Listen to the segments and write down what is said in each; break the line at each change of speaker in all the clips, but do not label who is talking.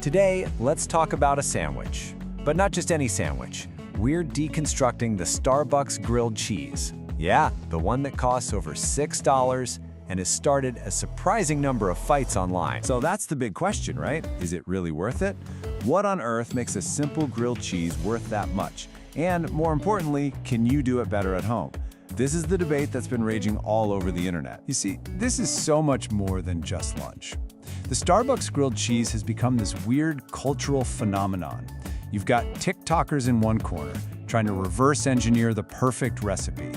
Today, let's talk about a sandwich. But not just any sandwich. We're deconstructing the Starbucks grilled cheese. Yeah, the one that costs over $6 and has started a surprising number of fights online.
So that's the big question, right? Is it really worth it? What on earth makes a simple grilled cheese worth that much? And more importantly, can you do it better at home? This is the debate that's been raging all over the internet. You see, this is so much more than just lunch. The Starbucks grilled cheese has become this weird cultural phenomenon. You've got TikTokers in one corner, trying to reverse engineer the perfect recipe.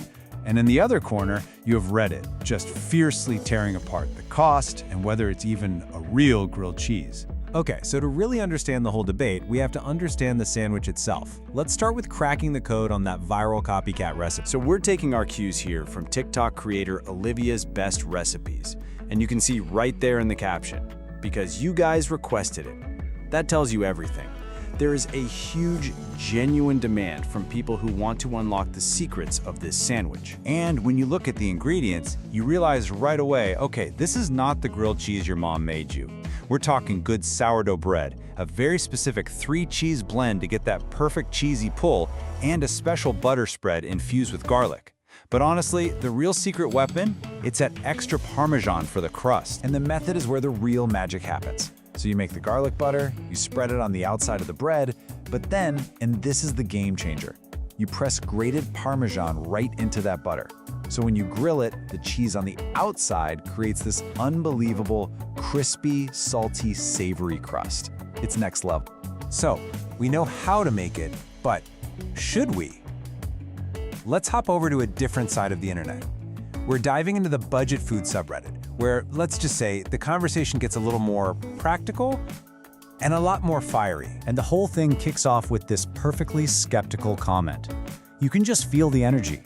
And in the other corner, you have Reddit, just fiercely tearing apart the cost and whether it's even a real grilled cheese.
Okay, so to really understand the whole debate, we have to understand the sandwich itself. Let's start with cracking the code on that viral copycat recipe.
So we're taking our cues here from TikTok creator Olivia's Best Recipes. And you can see right there in the caption, because you guys requested it. That tells you everything. There is a huge, genuine demand from people who want to unlock the secrets of this sandwich.
And when you look at the ingredients, you realize right away, okay, this is not the grilled cheese your mom made you. We're talking good sourdough bread, a very specific 3-cheese blend to get that perfect cheesy pull, and a special butter spread infused with garlic. But honestly, the real secret weapon, it's that extra Parmesan for the crust. And the method is where the real magic happens. So you make the garlic butter, you spread it on the outside of the bread, but then, and this is the game changer, you press grated Parmesan right into that butter. So when you grill it, the cheese on the outside creates this unbelievable, crispy, salty, savory crust. It's next level.
So, we know how to make it, but should we? Let's hop over to a different side of the internet. We're diving into the budget food subreddit, where, let's just say, the conversation gets a little more practical and a lot more fiery.
And the whole thing kicks off with this perfectly skeptical comment. You can just feel the energy.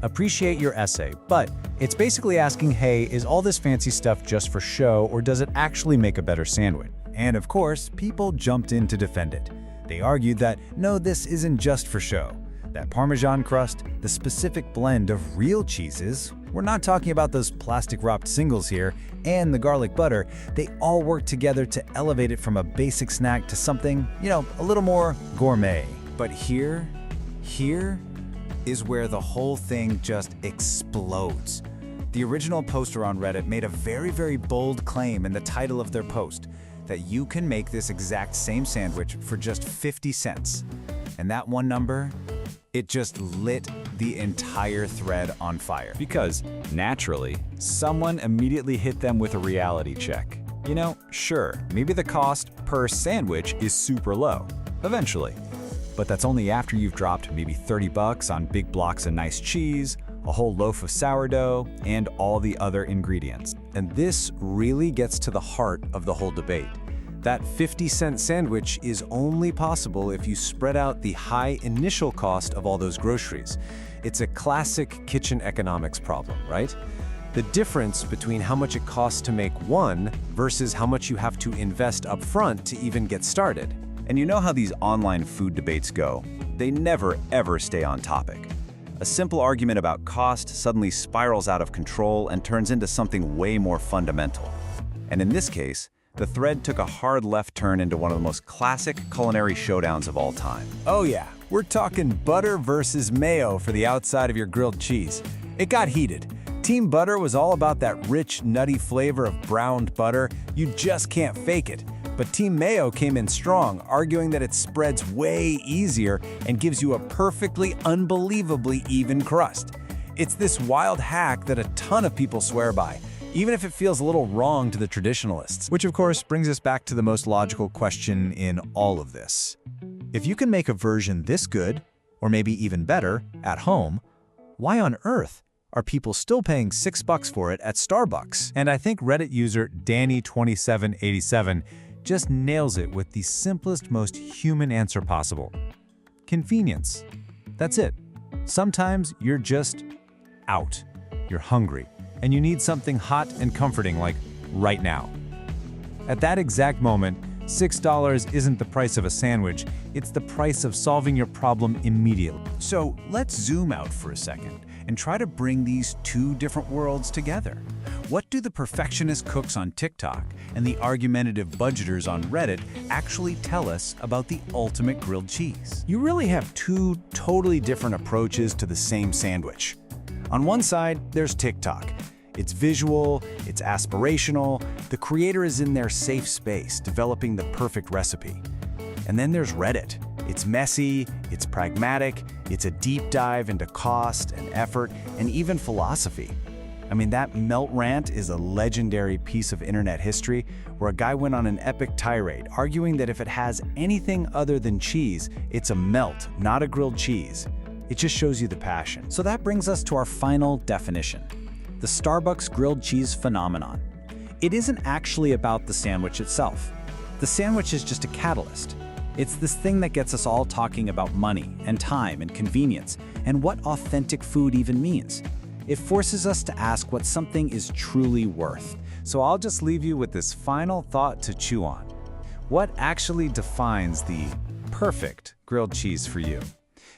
Appreciate your essay, but it's basically asking, hey, is all this fancy stuff just for show, or does it actually make a better sandwich?
And of course, people jumped in to defend it. They argued that, no, this isn't just for show. That Parmesan crust, the specific blend of real cheeses, we're not talking about those plastic-wrapped singles here, and the garlic butter, they all work together to elevate it from a basic snack to something, a little more gourmet.
But here is where the whole thing just explodes. The original poster on Reddit made a very, very bold claim in the title of their post, that you can make this exact same sandwich for just 50 cents. And that one number, it just lit the entire thread on fire.
Because, naturally, someone immediately hit them with a reality check.
Sure, maybe the cost per sandwich is super low, eventually. But that's only after you've dropped maybe $30 on big blocks of nice cheese, a whole loaf of sourdough, and all the other ingredients.
And this really gets to the heart of the whole debate. That 50-cent sandwich is only possible if you spread out the high initial cost of all those groceries. It's a classic kitchen economics problem, right? The difference between how much it costs to make one versus how much you have to invest up front to even get started.
And you know how these online food debates go. They never, ever stay on topic. A simple argument about cost suddenly spirals out of control and turns into something way more fundamental. And in this case, the thread took a hard left turn into one of the most classic culinary showdowns of all time.
Oh yeah, we're talking butter versus mayo for the outside of your grilled cheese. It got heated. Team Butter was all about that rich, nutty flavor of browned butter. You just can't fake it. But Team Mayo came in strong, arguing that it spreads way easier and gives you a perfectly, unbelievably even crust. It's this wild hack that a ton of people swear by, even if it feels a little wrong to the traditionalists.
Which of course brings us back to the most logical question in all of this. If you can make a version this good, or maybe even better, at home, why on earth are people still paying $6 for it at Starbucks?
And I think Reddit user Danny2787 just nails it with the simplest, most human answer possible. Convenience. That's it. Sometimes you're just out. You're hungry, and you need something hot and comforting like right now. At that exact moment, $6 isn't the price of a sandwich, it's the price of solving your problem immediately.
So let's zoom out for a second
and try to bring these two different worlds together. What do the perfectionist cooks on TikTok and the argumentative budgeters on Reddit actually tell us about the ultimate grilled cheese?
You really have two totally different approaches to the same sandwich. On one side, there's TikTok. It's visual, it's aspirational, the creator is in their safe space, developing the perfect recipe. And then there's Reddit. It's messy, it's pragmatic, it's a deep dive into cost and effort and even philosophy. I mean, that melt rant is a legendary piece of internet history where a guy went on an epic tirade, arguing that if it has anything other than cheese, it's a melt, not a grilled cheese. It just shows you the passion.
So that brings us to our final definition, the Starbucks grilled cheese phenomenon. It isn't actually about the sandwich itself. The sandwich is just a catalyst. It's this thing that gets us all talking about money and time and convenience and what authentic food even means. It forces us to ask what something is truly worth.
So I'll just leave you with this final thought to chew on. What actually defines the perfect grilled cheese for you?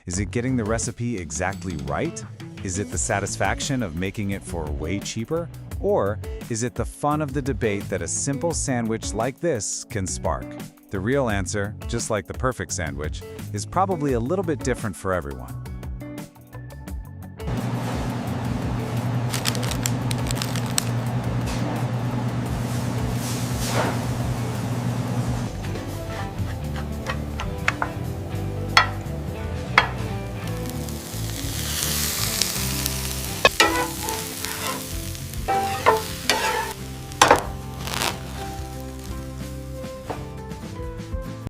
Is it getting the recipe exactly right? Is it the satisfaction of making it for way cheaper? Or is it the fun of the debate that a simple sandwich like this can spark? The real answer, just like the perfect sandwich, is probably a little bit different for everyone.